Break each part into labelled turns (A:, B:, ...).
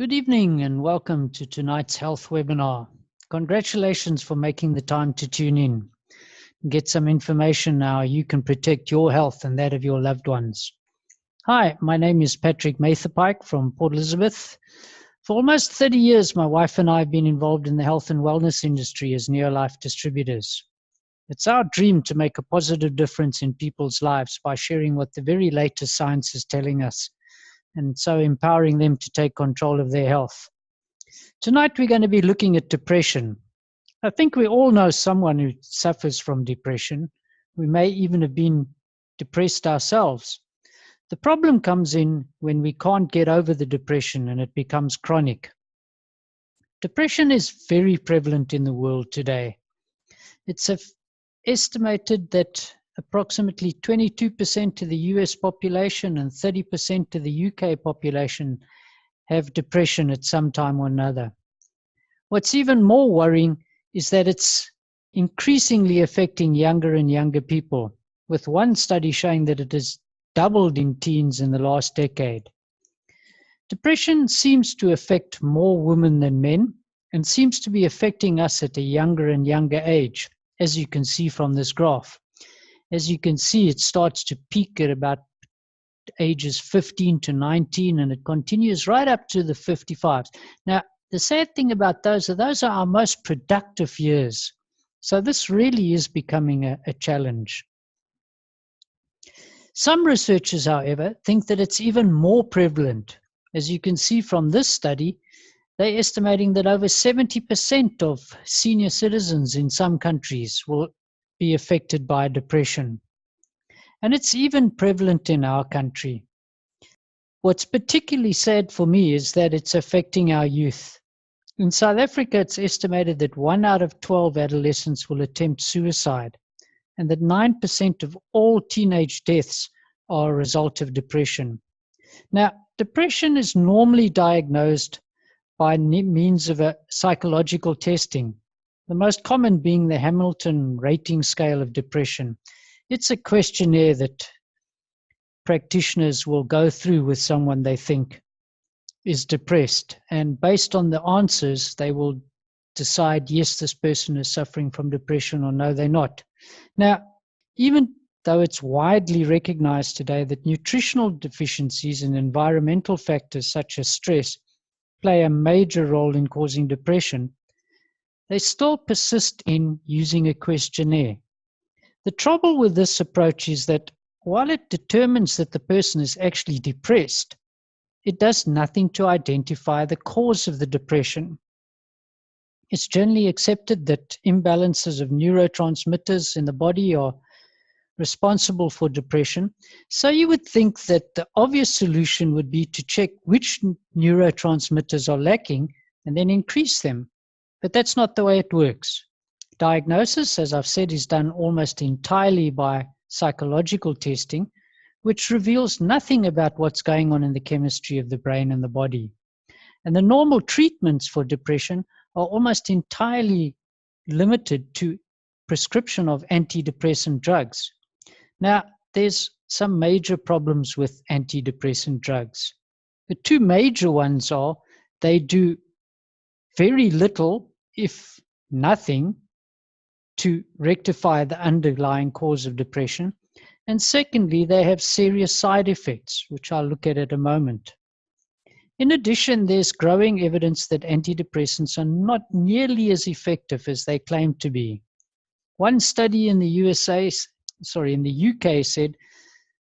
A: Good evening and welcome to tonight's health webinar. Congratulations for making the time to tune in. Get some information now you can protect your health and that of your loved ones. Hi, my name is Patrick Mather-Pike from Port Elizabeth. For almost 30 years, my wife and I have been involved in the health and wellness industry as Neolife distributors. It's our dream to make a positive difference in people's lives by sharing what the very latest science is telling us, and so empowering them to take control of their health. Tonight we're going to be looking at depression. I think we all know someone who suffers from depression. We may even have been depressed ourselves. The problem comes in when we can't get over the depression and it becomes chronic. Depression is very prevalent in the world today. It's estimated that approximately 22% of the US population and 30% of the UK population have depression at some time or another. What's even more worrying is that it's increasingly affecting younger and younger people, with one study showing that it has doubled in teens in the last decade. Depression seems to affect more women than men and seems to be affecting us at a younger and younger age, as you can see from this graph. As you can see, it starts to peak at about ages 15 to 19 and it continues right up to the 55s. Now, the sad thing about those are our most productive years. So this really is becoming a challenge. Some researchers, however, think that it's even more prevalent. As you can see from this study, they're estimating that over 70% of senior citizens in some countries will be affected by depression. And it's even prevalent in our country. What's particularly sad for me is that it's affecting our youth. In South Africa, it's estimated that 1 out of 12 adolescents will attempt suicide, and that 9% of all teenage deaths are a result of depression. Now, depression is normally diagnosed by means of a psychological testing, the most common being the Hamilton rating scale of depression. It's a questionnaire that practitioners will go through with someone they think is depressed. And based on the answers, they will decide, yes, this person is suffering from depression, or no, they're not. Now, even though it's widely recognized today that nutritional deficiencies and environmental factors such as stress play a major role in causing depression, they still persist in using a questionnaire. The trouble with this approach is that while it determines that the person is actually depressed, it does nothing to identify the cause of the depression. It's generally accepted that imbalances of neurotransmitters in the body are responsible for depression. So you would think that the obvious solution would be to check which neurotransmitters are lacking and then increase them. But that's not the way it works. Diagnosis, as I've said, is done almost entirely by psychological testing, which reveals nothing about what's going on in the chemistry of the brain and the body. And the normal treatments for depression are almost entirely limited to prescription of antidepressant drugs. Now, there's some major problems with antidepressant drugs. The two major ones are they do very little, if nothing, to rectify the underlying cause of depression. And secondly, they have serious side effects, which I'll look at a moment. In addition, there's growing evidence that antidepressants are not nearly as effective as they claim to be. One study in the UK said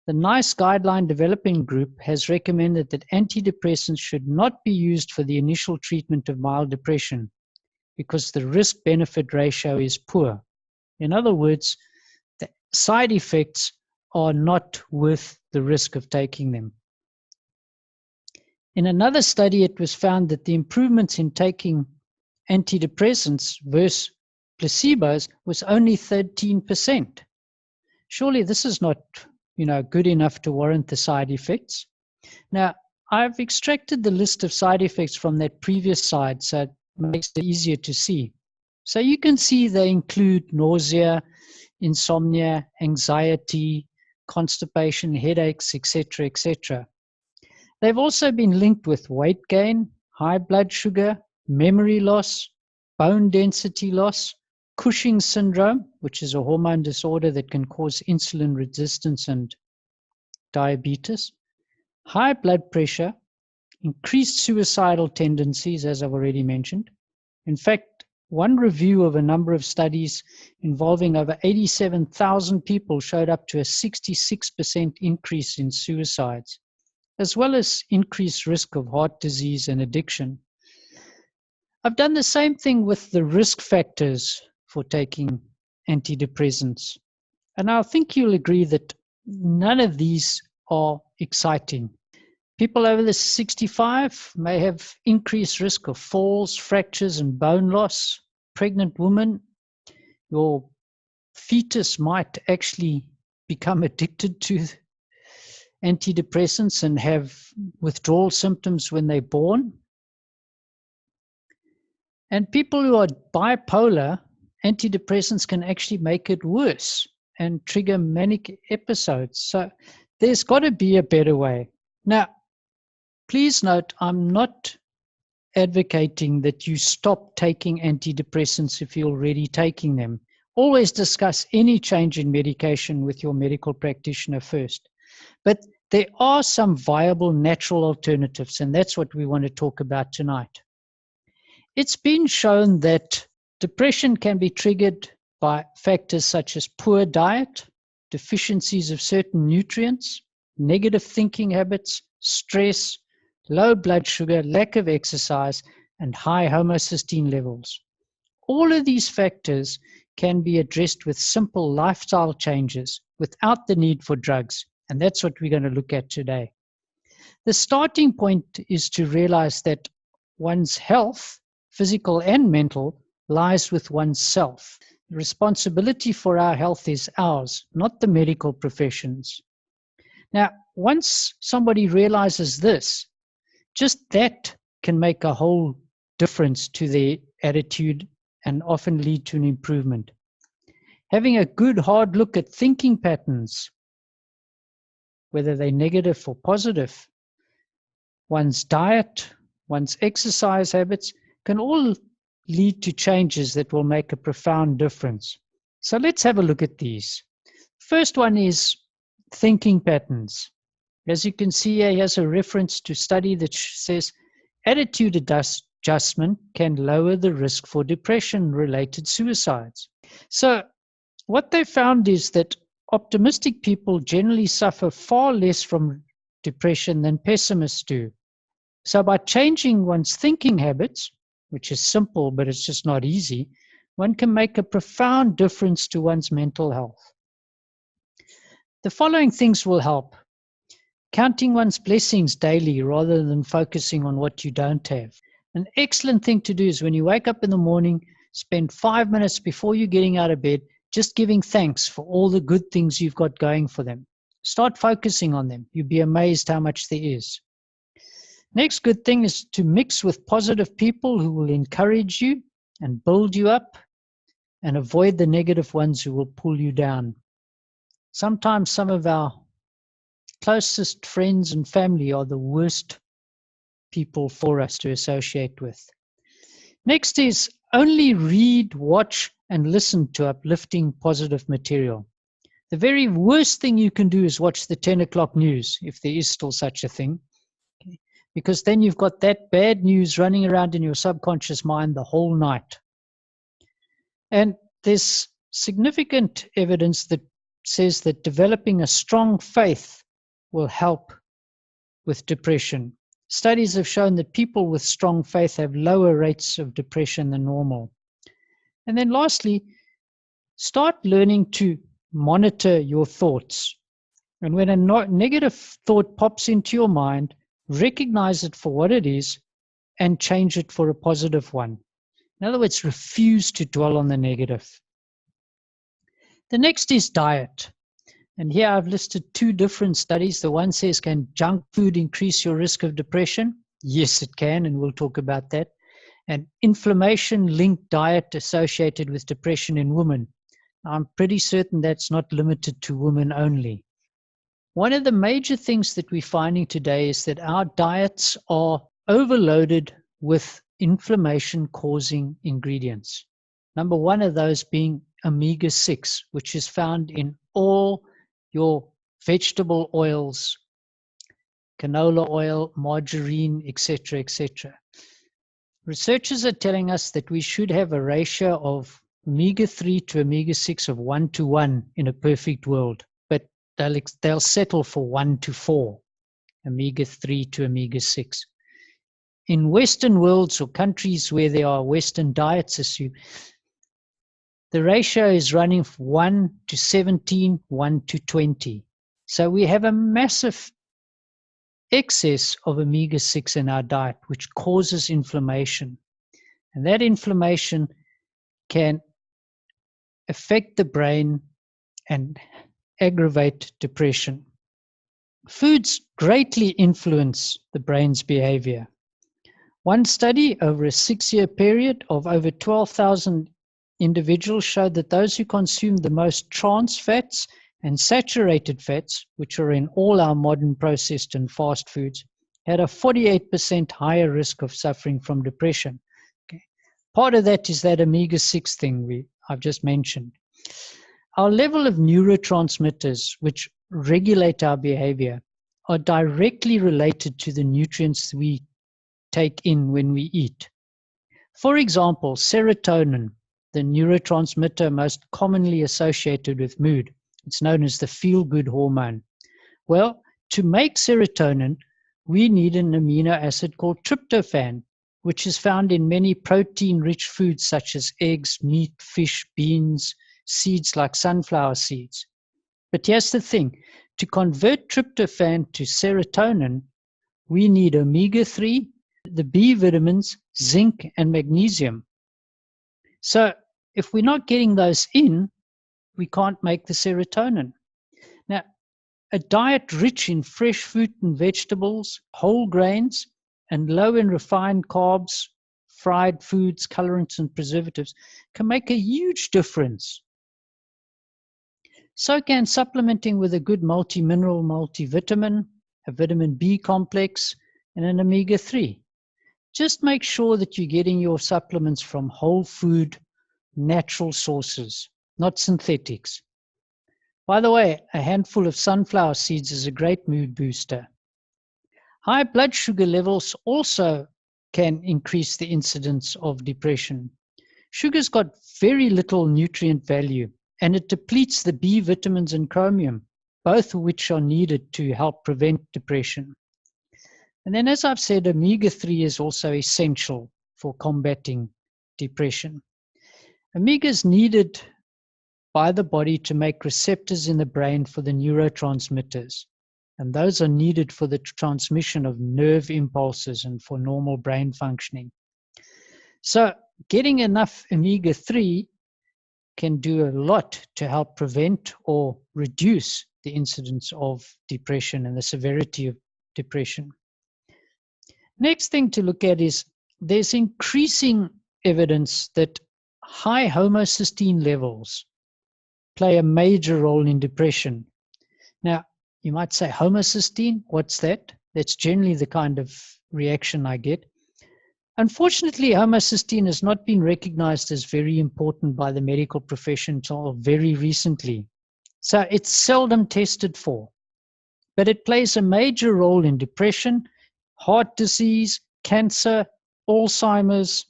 A: the NICE guideline developing group has recommended that antidepressants should not be used for the initial treatment of mild depression because the risk-benefit ratio is poor. In other words, the side effects are not worth the risk of taking them. In another study, it was found that the improvements in taking antidepressants versus placebos was only 13%. Surely this is not, good enough to warrant the side effects. Now, I've extracted the list of side effects from that previous slide, so it makes it easier to see. So you can see they include nausea, insomnia, anxiety, constipation, headaches, etc., etc. They've also been linked with weight gain, high blood sugar, memory loss, bone density loss, Cushing's syndrome, which is a hormone disorder that can cause insulin resistance and diabetes, high blood pressure, increased suicidal tendencies, as I've already mentioned. In fact, one review of a number of studies involving over 87,000 people showed up to a 66% increase in suicides, as well as increased risk of heart disease and addiction. I've done the same thing with the risk factors for taking antidepressants. And I think you'll agree that none of these are exciting. People over the 65 may have increased risk of falls, fractures, and bone loss. Pregnant women, your fetus might actually become addicted to antidepressants and have withdrawal symptoms when they're born. And people who are bipolar, antidepressants can actually make it worse and trigger manic episodes. So there's got to be a better way. Now, please note, I'm not advocating that you stop taking antidepressants if you're already taking them. Always discuss any change in medication with your medical practitioner first. But there are some viable natural alternatives, and that's what we want to talk about tonight. It's been shown that depression can be triggered by factors such as poor diet, deficiencies of certain nutrients, negative thinking habits, stress, low blood sugar, lack of exercise, and high homocysteine levels. All of these factors can be addressed with simple lifestyle changes without the need for drugs, and that's what we're going to look at today. The starting point is to realize that one's health, physical and mental, lies with oneself. The responsibility for our health is ours, not the medical profession's. Now, once somebody realizes this, just that can make a whole difference to their attitude and often lead to an improvement. Having a good hard look at thinking patterns, whether they're negative or positive, one's diet, one's exercise habits, can all lead to changes that will make a profound difference. So let's have a look at these. First one is thinking patterns. As you can see here, here's a reference to study that says attitude adjustment can lower the risk for depression-related suicides. So what they found is that optimistic people generally suffer far less from depression than pessimists do. So by changing one's thinking habits, which is simple, but it's just not easy, one can make a profound difference to one's mental health. The following things will help. Counting one's blessings daily rather than focusing on what you don't have. An excellent thing to do is when you wake up in the morning, spend 5 minutes before you're getting out of bed, just giving thanks for all the good things you've got going for them. Start focusing on them. You'll be amazed how much there is. Next good thing is to mix with positive people who will encourage you and build you up, and avoid the negative ones who will pull you down. Sometimes some of our closest friends and family are the worst people for us to associate with. Next is only read, watch, and listen to uplifting, positive material. The very worst thing you can do is watch the 10 o'clock news, if there is still such a thing, because then you've got that bad news running around in your subconscious mind the whole night. And there's significant evidence that says that developing a strong faith will help with depression. Studies have shown that people with strong faith have lower rates of depression than normal. And then lastly, start learning to monitor your thoughts. And when a negative thought pops into your mind, recognize it for what it is and change it for a positive one. In other words, refuse to dwell on the negative. The next is diet. And here I've listed two different studies. The one says, can junk food increase your risk of depression? Yes, it can, and we'll talk about that. And inflammation-linked diet associated with depression in women. I'm pretty certain that's not limited to women only. One of the major things that we're finding today is that our diets are overloaded with inflammation-causing ingredients. Number one of those being omega-6, which is found in all your vegetable oils, canola oil, margarine, etc., etc. Researchers are telling us that we should have a ratio of omega-3 to omega-6 of 1:1 in a perfect world, but they'll settle for 1:4, omega-3 to omega-6. In Western worlds or countries where there are Western diets, the ratio is running 1:17, 1:20. So we have a massive excess of omega-6 in our diet, which causes inflammation. And that inflammation can affect the brain and aggravate depression. Foods greatly influence the brain's behavior. One study over a 6-year period of over 12,000 individuals showed that those who consumed the most trans fats and saturated fats, which are in all our modern processed and fast foods, had a 48% higher risk of suffering from depression. Okay. Part of that is that omega-6 thing I've just mentioned. Our level of neurotransmitters, which regulate our behavior, are directly related to the nutrients we take in when we eat. For example, serotonin, the neurotransmitter most commonly associated with mood. It's known as the feel-good hormone. Well, to make serotonin, we need an amino acid called tryptophan, which is found in many protein-rich foods such as eggs, meat, fish, beans, seeds like sunflower seeds. But here's the thing. To convert tryptophan to serotonin, we need omega-3, the B vitamins, zinc, and magnesium. So if we're not getting those in, we can't make the serotonin. Now, a diet rich in fresh fruit and vegetables, whole grains, and low in refined carbs, fried foods, colorants, and preservatives can make a huge difference. So can supplementing with a good multi-mineral, multivitamin, a vitamin B complex, and an omega-3. Just make sure that you're getting your supplements from whole food, natural sources, not synthetics. By the way, a handful of sunflower seeds is a great mood booster. High blood sugar levels also can increase the incidence of depression. Sugar's got very little nutrient value, and it depletes the B vitamins and chromium, both of which are needed to help prevent depression. And then, as I've said, omega-3 is also essential for combating depression. Omega is needed by the body to make receptors in the brain for the neurotransmitters. And those are needed for the transmission of nerve impulses and for normal brain functioning. So getting enough omega-3 can do a lot to help prevent or reduce the incidence of depression and the severity of depression. Next thing to look at is there's increasing evidence that high homocysteine levels play a major role in depression. Now, you might say, homocysteine, what's that? That's generally the kind of reaction I get. Unfortunately, homocysteine has not been recognized as very important by the medical profession until very recently. So it's seldom tested for, but it plays a major role in depression, heart disease, cancer, Alzheimer's.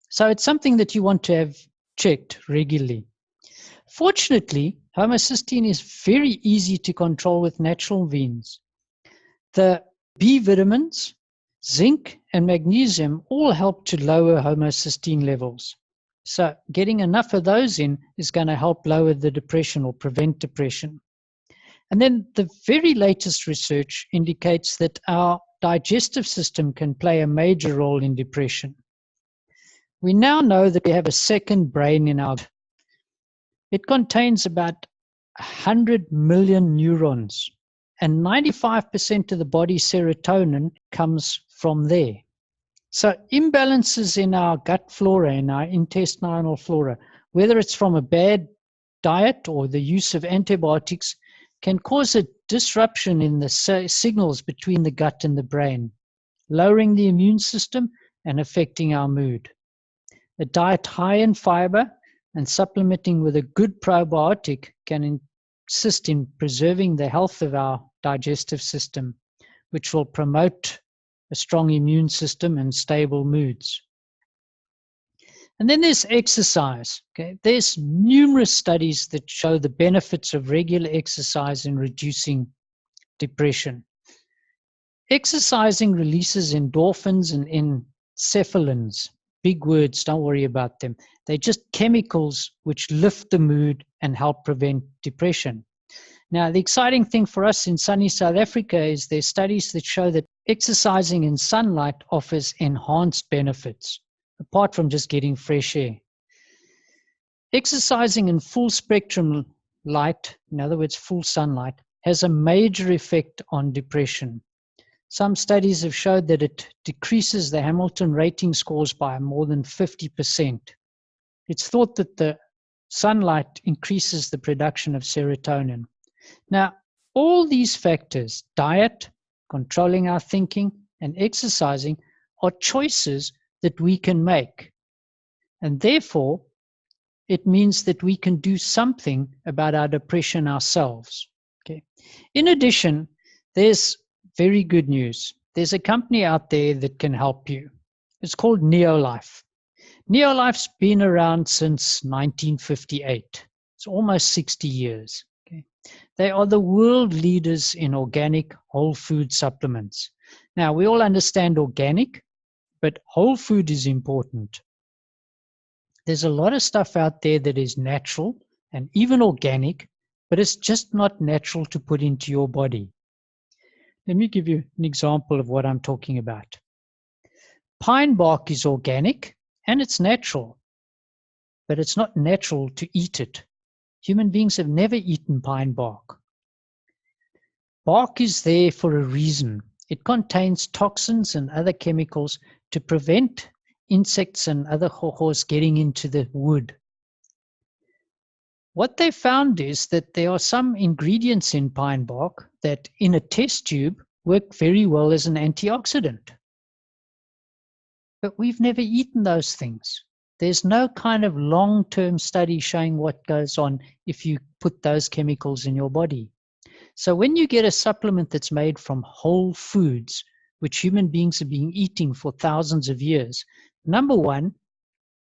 A: So it's something that you want to have checked regularly. Fortunately, homocysteine is very easy to control with natural means. The B vitamins, zinc, and magnesium all help to lower homocysteine levels. So getting enough of those in is going to help lower the depression or prevent depression. And then the very latest research indicates that our digestive system can play a major role in depression. We now know that we have a second brain in our. It contains about 100 million neurons, and 95% of the body's serotonin comes from there. So imbalances in our gut flora, in our intestinal flora, whether it's from a bad diet or the use of antibiotics, can cause a disruption in the signals between the gut and the brain. lowering the immune system and affecting our mood. A diet high in fiber and supplementing with a good probiotic can assist in preserving the health of our digestive system, which will promote a strong immune system and stable moods. And then there's exercise. Okay? There's numerous studies that show the benefits of regular exercise in reducing depression. Exercising releases endorphins and enkephalins. Big words, don't worry about them. They're just chemicals which lift the mood and help prevent depression. Now, the exciting thing for us in sunny South Africa is there's studies that show that exercising in sunlight offers enhanced benefits, apart from just getting fresh air. Exercising in full spectrum light, in other words, full sunlight, has a major effect on depression. Some studies have showed that it decreases the Hamilton rating scores by more than 50%. It's thought that the sunlight increases the production of serotonin. Now, all these factors, diet, controlling our thinking, and exercising, are choices that we can make. And therefore, it means that we can do something about our depression ourselves. Okay. In addition, there's very good news. There's a company out there that can help you. It's called Neolife. Neolife's been around since 1958. It's almost 60 years. Okay. They are the world leaders in organic whole food supplements. Now, we all understand organic, but whole food is important. There's a lot of stuff out there that is natural and even organic, but it's just not natural to put into your body. Let me give you an example of what I'm talking about. Pine bark is organic and it's natural, but it's not natural to eat it. Human beings have never eaten pine bark. Bark is there for a reason. It contains toxins and other chemicals to prevent insects and other hohos getting into the wood. What they found is that there are some ingredients in pine bark that in a test tube work very well as an antioxidant. But we've never eaten those things. There's no kind of long-term study showing what goes on if you put those chemicals in your body. So when you get a supplement that's made from whole foods, which human beings have been eating for thousands of years, number one,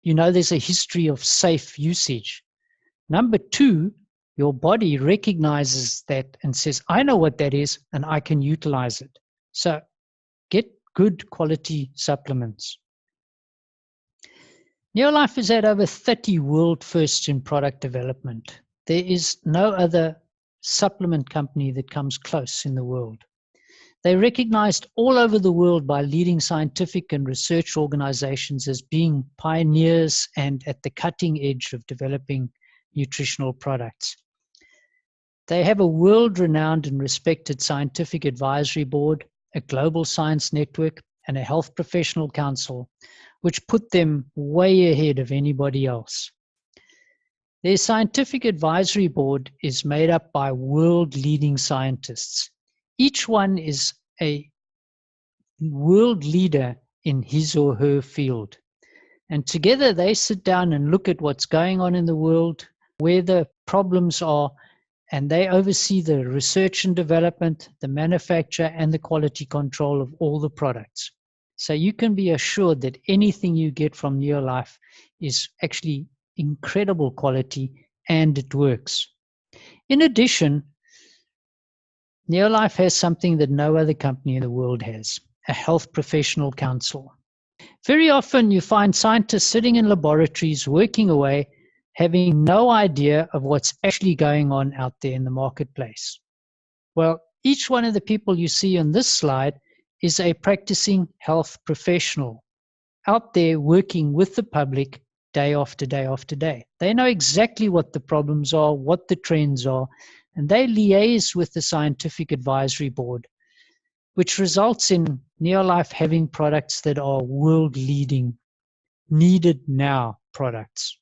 A: you know there's a history of safe usage. Number two, your body recognizes that and says, I know what that is and I can utilize it. So get good quality supplements. Neolife has had over 30 world firsts in product development. There is no other supplement company that comes close in the world. They're recognized all over the world by leading scientific and research organizations as being pioneers and at the cutting edge of developing nutritional products. They have a world-renowned and respected scientific advisory board, a global science network, and a health professional council, which put them way ahead of anybody else. Their scientific advisory board is made up by world-leading scientists. Each one is a world leader in his or her field. And together they sit down and look at what's going on in the world, where the problems are, and they oversee the research and development, the manufacture, and the quality control of all the products. So you can be assured that anything you get from Neolife is actually incredible quality and it works. In addition, Neolife has something that no other company in the world has, a health professional council. Very often you find scientists sitting in laboratories working away, having no idea of what's actually going on out there in the marketplace. Well, each one of the people you see on this slide is a practicing health professional out there working with the public day after day after day. They know exactly what the problems are, what the trends are, and they liaise with the scientific advisory board, which results in Neolife having products that are world-leading, needed now products.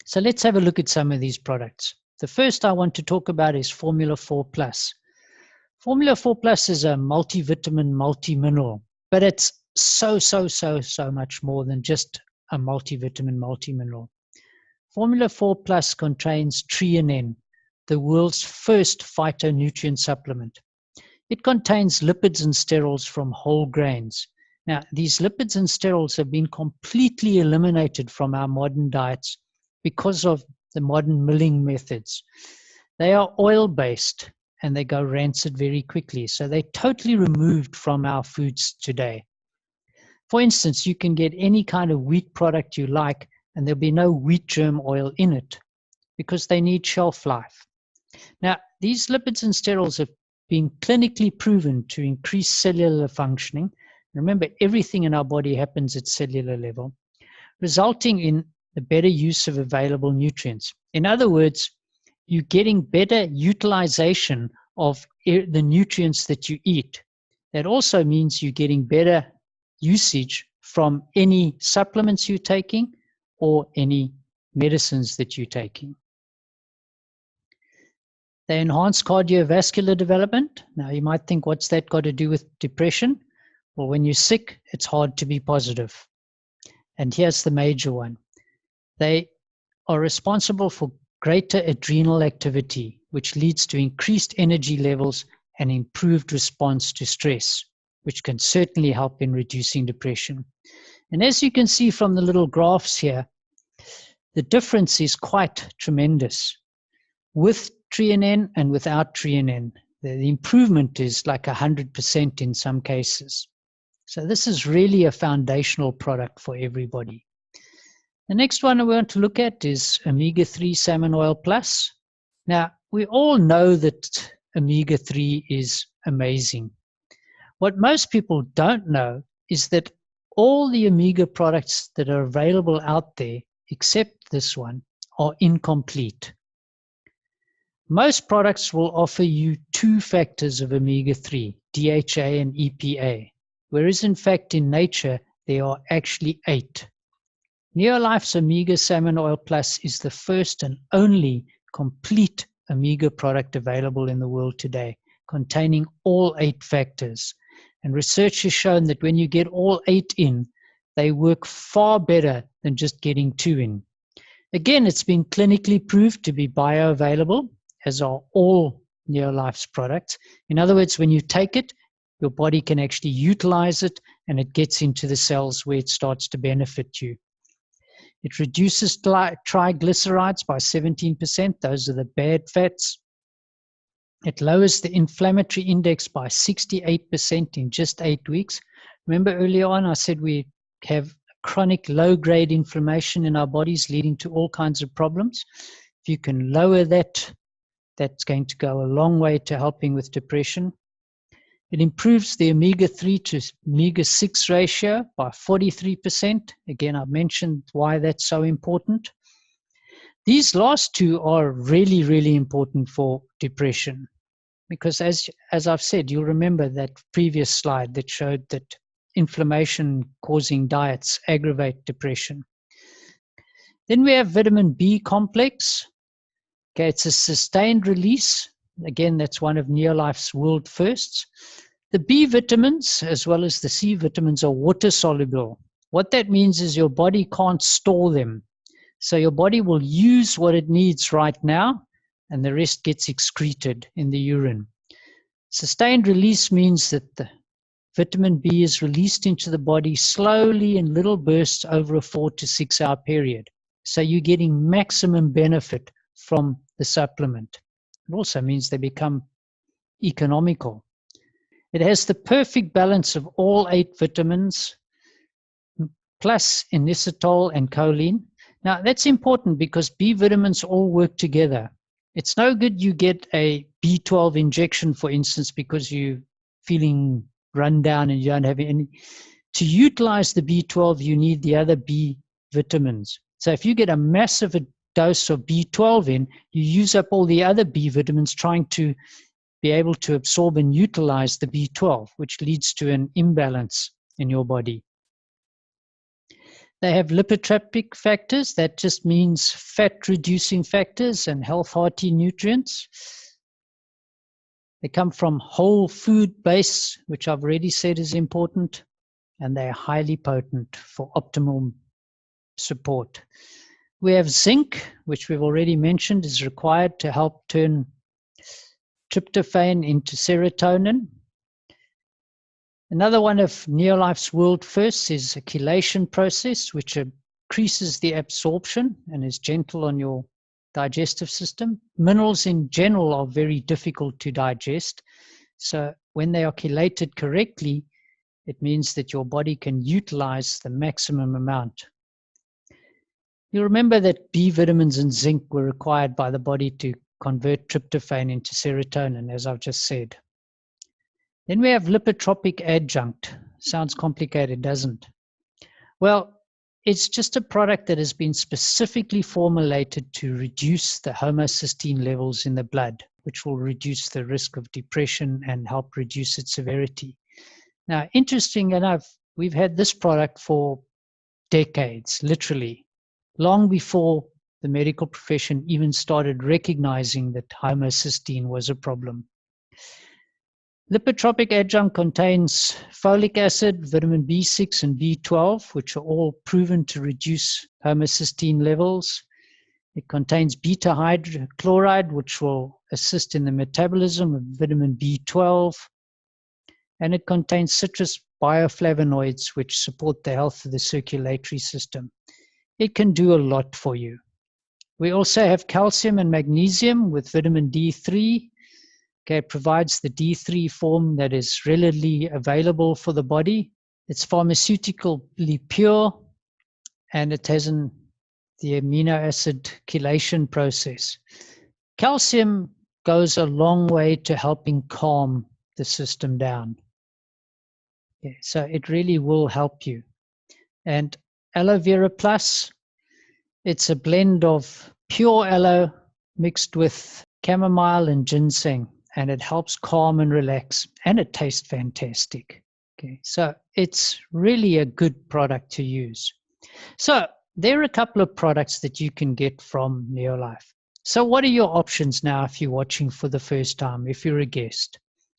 A: So let's have a look at some of these products. The first I want to talk about is Formula 4 Plus. Formula 4 Plus is a multivitamin, multi-mineral, but it's so much more than just a multivitamin, multi-mineral. Formula 4 Plus contains treonine, the world's first phytonutrient supplement. It contains lipids and sterols from whole grains. Now, these lipids and sterols have been completely eliminated from our modern diets because of the modern milling methods. They are oil-based and they go rancid very quickly. So they're totally removed from our foods today. For instance, you can get any kind of wheat product you like and there'll be no wheat germ oil in it because they need shelf life. Now, these lipids and sterols have been clinically proven to increase cellular functioning. Remember, everything in our body happens at cellular level, resulting in the better use of available nutrients. In other words, you're getting better utilization of the nutrients that you eat. That also means you're getting better usage from any supplements you're taking or any medicines that you're taking. They enhance cardiovascular development. Now, you might think, what's that got to do with depression? Well, when you're sick, it's hard to be positive. And here's the major one. They are responsible for greater adrenal activity, which leads to increased energy levels and improved response to stress, which can certainly help in reducing depression. And as you can see from the little graphs here, the difference is quite tremendous. With treonine and without treonine, the improvement is like 100% in some cases. So this is really a foundational product for everybody. The next one I want to look at is omega-3 salmon oil plus. Now, we all know that omega-3 is amazing. What most people don't know is that all the omega products that are available out there, except this one, are incomplete. Most products will offer you 2 factors of omega-3, DHA and EPA, whereas in fact in nature there are actually 8. Neolife's Omega Salmon Oil Plus is the first and only complete omega product available in the world today, containing all 8 factors. And research has shown that when you get all 8 in, they work far better than just getting 2 in. Again, it's been clinically proved to be bioavailable, as are all Neolife's products. In other words, when you take it, your body can actually utilize it and it gets into the cells where it starts to benefit you. It reduces triglycerides by 17%. Those are the bad fats. It lowers the inflammatory index by 68% in just 8 weeks. Remember earlier on I said we have chronic low-grade inflammation in our bodies leading to all kinds of problems. If you can lower that, that's going to go a long way to helping with depression. It improves the omega-3 to omega-6 ratio by 43%. Again, I've mentioned why that's so important. These last 2 are really, really important for depression because as I've said, you'll remember that previous slide that showed that inflammation-causing diets aggravate depression. Then we have vitamin B complex. Okay, it's a sustained release. Again, that's one of Neolife's world firsts. The B vitamins, as well as the C vitamins, are water soluble. What that means is your body can't store them. So your body will use what it needs right now, and the rest gets excreted in the urine. Sustained release means that the vitamin B is released into the body slowly in little bursts over a 4 to 6 hour period. So you're getting maximum benefit from the supplement. It also means they become economical. It has the perfect balance of all 8 vitamins, plus inositol and choline. Now, that's important because B vitamins all work together. It's no good you get a B12 injection, for instance, because you're feeling run down and you don't have any. To utilize the B12, you need the other B vitamins. So if you get a massive dose of B12 in, you use up all the other B vitamins trying to be able to absorb and utilize the B12, which leads to an imbalance in your body. They have lipotropic factors. That just means fat-reducing factors and health-hearty nutrients. They come from whole food base, which I've already said is important, and they're highly potent for optimal support. We have zinc, which we've already mentioned is required to help turn tryptophan into serotonin. Another one of Neolife's world firsts is a chelation process, which increases the absorption and is gentle on your digestive system. Minerals in general are very difficult to digest. So when they are chelated correctly, it means that your body can utilize the maximum amount. You remember that B vitamins and zinc were required by the body to convert tryptophan into serotonin, as I've just said. Then we have lipotropic adjunct. Sounds complicated, doesn't it? Well, it's just a product that has been specifically formulated to reduce the homocysteine levels in the blood, which will reduce the risk of depression and help reduce its severity. Now, interesting enough, we've had this product for decades, literally, long before the medical profession even started recognizing that homocysteine was a problem. Lipotropic adjunct contains folic acid, vitamin B6 and B12, which are all proven to reduce homocysteine levels. It contains beta hydrochloride, which will assist in the metabolism of vitamin B12. And it contains citrus bioflavonoids, which support the health of the circulatory system. It can do a lot for you. We also have calcium and magnesium with vitamin D3. Okay, it provides the D3 form that is readily available for the body. It's pharmaceutically pure, and it has the amino acid chelation process. Calcium goes a long way to helping calm the system down. Okay, so it really will help you. And Aloe Vera Plus, it's a blend of pure aloe mixed with chamomile and ginseng, and it helps calm and relax, and it tastes fantastic. Okay, so it's really a good product to use. So there are a couple of products that you can get from Neolife. So what are your options now if you're watching for the first time, if you're a guest?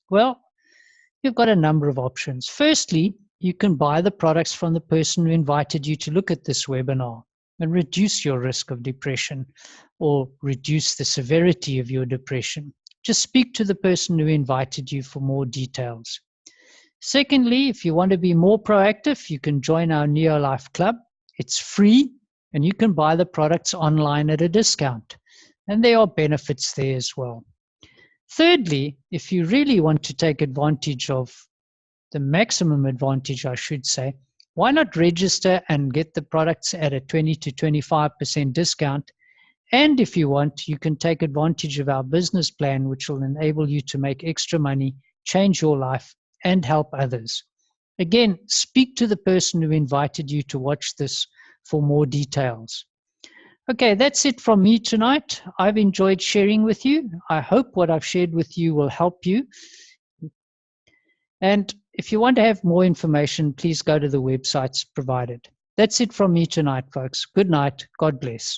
A: Well, you've got a number of options. Firstly, you can buy the products from the person who invited you to look at this webinar and reduce your risk of depression or reduce the severity of your depression. Just speak to the person who invited you for more details. Secondly, if you want to be more proactive, you can join our Neolife Club. It's free, and you can buy the products online at a discount. And there are benefits there as well. Thirdly, if you really want to take advantage of the maximum advantage, I should say, why not register and get the products at a 20 to 25% discount? And if you want, you can take advantage of our business plan, which will enable you to make extra money, change your life, and help others. Again, speak to the person who invited you to watch this for more details. Okay, that's it from me tonight. I've enjoyed sharing with you. I hope what I've shared with you will help you. And if you want to have more information, please go to the websites provided. That's it from me tonight, folks. Good night. God bless.